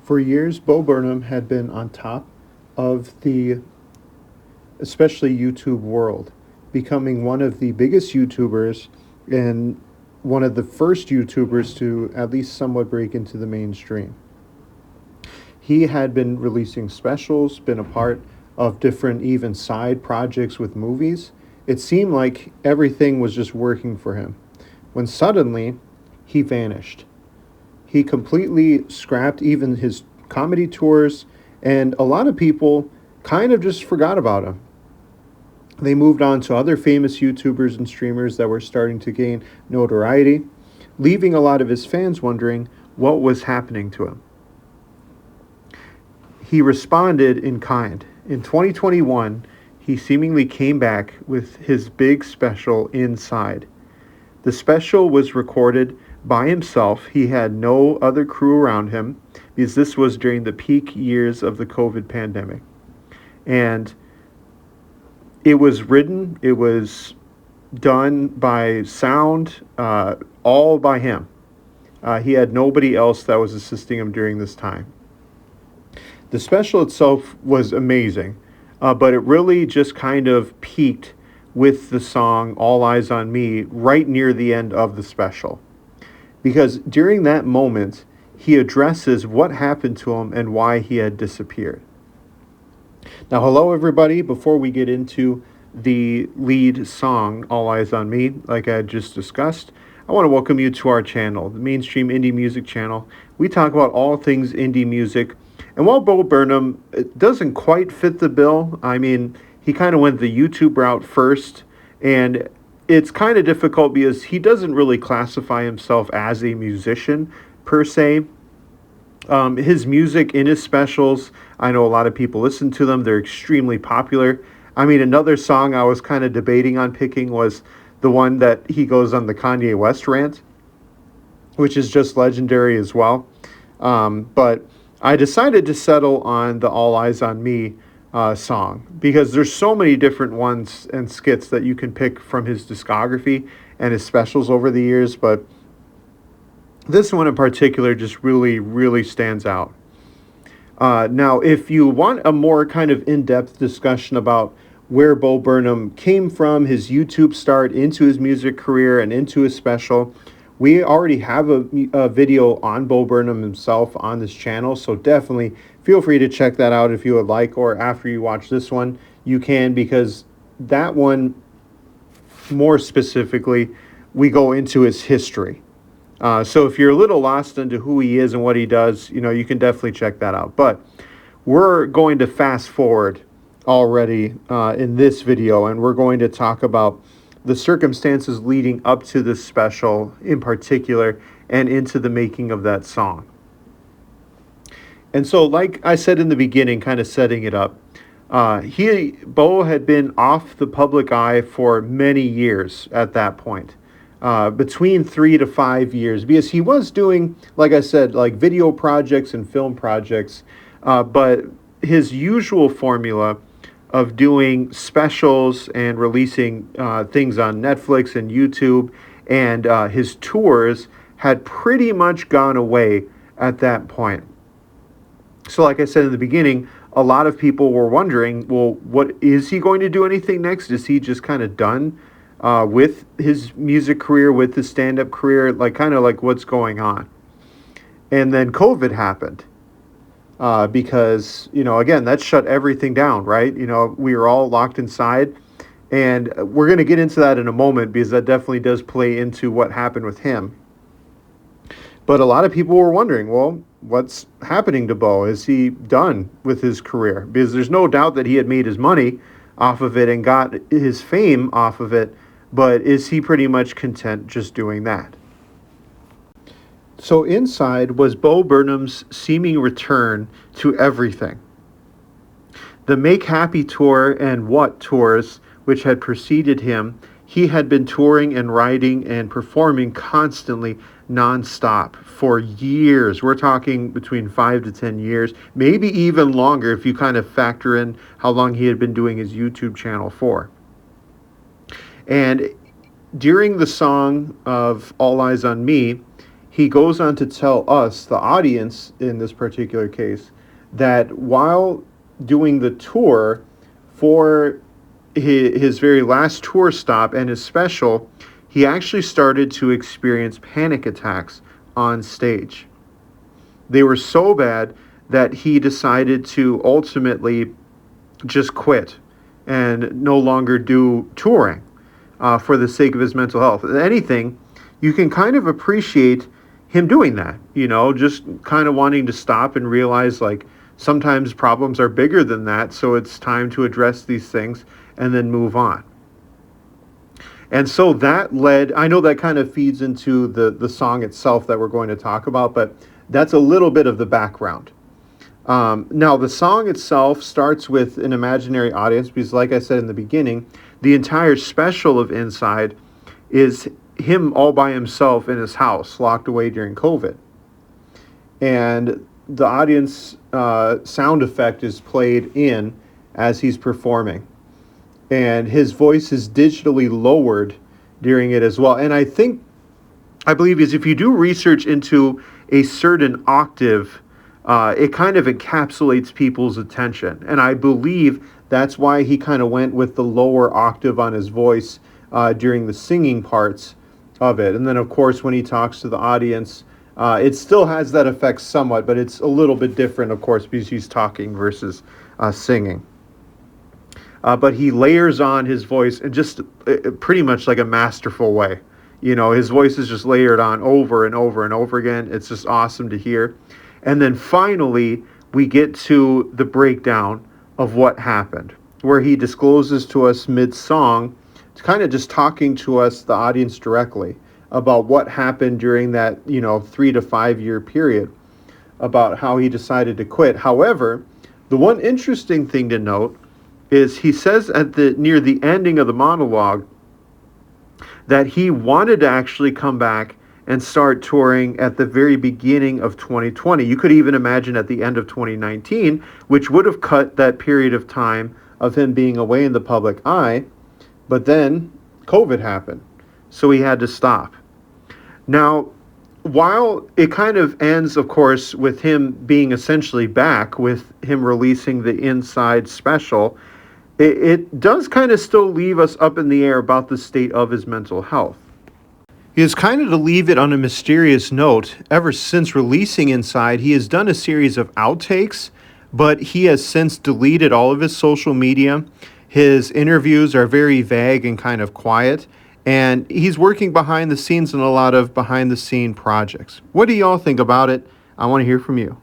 For years, Bo Burnham had been on top of the especially YouTube world, becoming one of the biggest YouTubers and one of the first YouTubers to at least somewhat break into the mainstream. He had been releasing specials, been a part of different even side projects with movies. It seemed like everything was just working for him. When suddenly, he vanished. He completely scrapped even his comedy tours, and a lot of people kind of just forgot about him. They moved on to other famous YouTubers and streamers that were starting to gain notoriety, leaving a lot of his fans wondering what was happening to him. He responded in kind. In 2021, he seemingly came back with his big special, Inside. The special was recorded by himself. He had no other crew around him because this was during the peak years of the COVID pandemic. And it was written, it was done by sound, all by him. He had nobody else that was assisting him during this time. The special itself was amazing, but it really just kind of peaked with the song All Eyes on Me right near the end of the special. Because during that moment, he addresses what happened to him and why he had disappeared. Now, hello, everybody. Before we get into the lead song, All Eyes on Me, like I had just discussed, I want to welcome you to our channel, the Mainstream Indie Music channel. We talk about all things indie music. And while Bo Burnham doesn't quite fit the bill, I mean, he kind of went the YouTube route first, and it's kind of difficult because he doesn't really classify himself as a musician per se. His music in his specials, I know a lot of people listen to them. They're extremely popular. I mean, another song I was kind of debating on picking was the one that he goes on the Kanye West rant, which is just legendary as well. But I decided to settle on the All Eyes on Me song because there's so many different ones and skits that you can pick from his discography and his specials over the years, but this one in particular just really, really stands out. Now, if you want a more kind of in-depth discussion about where Bo Burnham came from, his YouTube start, into his music career, and into his special, we already have a video on Bo Burnham himself on this channel, so definitely feel free to check that out if you would like, or after you watch this one, you can, because that one, more specifically, we go into his history. So if you're a little lost into who he is and what he does, you can definitely check that out. But we're going to fast forward already in this video, and we're going to talk about the circumstances leading up to this special in particular and into the making of that song. And so, like I said in the beginning, kind of setting it up, Bo had been off the public eye for many years at that point. Between 3 to 5 years, because he was doing, like I said, like video projects and film projects, but his usual formula of doing specials and releasing things on Netflix and YouTube and his tours had pretty much gone away at that point. So like I said in the beginning, a lot of people were wondering, well, what is he going to do anything next? Is he just kind of done with his music career, with his stand-up career, like kind of like what's going on? And then COVID happened. Because, again, that shut everything down, right? We were all locked inside, and we're going to get into that in a moment because that definitely does play into what happened with him. But a lot of people were wondering, well, what's happening to Bo? Is he done with his career? Because there's no doubt that he had made his money off of it and got his fame off of it, but is he pretty much content just doing that? So Inside was Bo Burnham's seeming return to everything. The Make Happy tour and What tours, which had preceded him, he had been touring and writing and performing constantly, nonstop, for years. We're talking between 5 to 10 years, maybe even longer if you kind of factor in how long he had been doing his YouTube channel for. And during the song of All Eyes on Me, he goes on to tell us, the audience in this particular case, that while doing the tour for his very last tour stop and his special, he actually started to experience panic attacks on stage. They were so bad that he decided to ultimately just quit and no longer do touring for the sake of his mental health. If anything, you can kind of appreciate him doing that, just kind of wanting to stop and realize like sometimes problems are bigger than that, so it's time to address these things and then move on. And so that led, I know that kind of feeds into the song itself that we're going to talk about, but that's a little bit of the background. Now, the song itself starts with an imaginary audience because, like I said in the beginning, the entire special of Inside is him all by himself in his house, locked away during COVID. And the audience sound effect is played in as he's performing. And his voice is digitally lowered during it as well. And I believe is if you do research into a certain octave, it kind of encapsulates people's attention. And I believe that's why he kind of went with the lower octave on his voice during the singing parts of it. And then, of course, when he talks to the audience, it still has that effect somewhat, but it's a little bit different, of course, because he's talking versus singing. But he layers on his voice in just pretty much like a masterful way. His voice is just layered on over and over and over again. It's just awesome to hear. And then finally, we get to the breakdown of what happened, where he discloses to us mid-song, kind of just talking to us, the audience, directly about what happened during that, 3 to 5 year period, about how he decided to quit. However, the one interesting thing to note is he says near the ending of the monologue that he wanted to actually come back and start touring at the very beginning of 2020. You could even imagine at the end of 2019, which would have cut that period of time of him being away in the public eye. But then COVID happened, so he had to stop. Now, while it kind of ends, of course, with him being essentially back, with him releasing the Inside special, it does kind of still leave us up in the air about the state of his mental health. He has kind of to leave it on a mysterious note. Ever since releasing Inside, he has done a series of outtakes, but he has since deleted all of his social media. His interviews are very vague and kind of quiet, and he's working behind the scenes in a lot of behind-the-scene projects. What do y'all think about it? I want to hear from you.